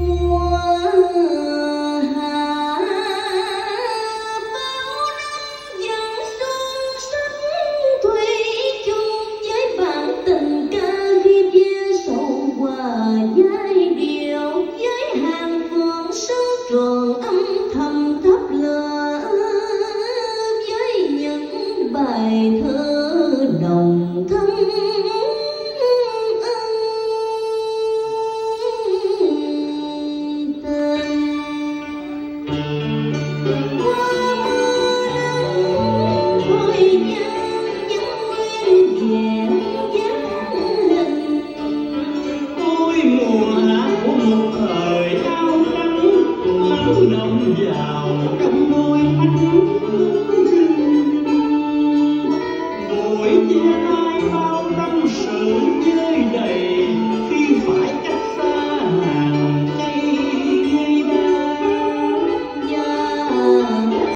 mùa hạ bao năm dần xuân sắc thủy chung với bản tình ca ghi ve sầu hòa giai điệu với hàng phượng sân tròn âm thầm thắp lửa với những bài thơ đồng thâm Đông vào trong đôi mắt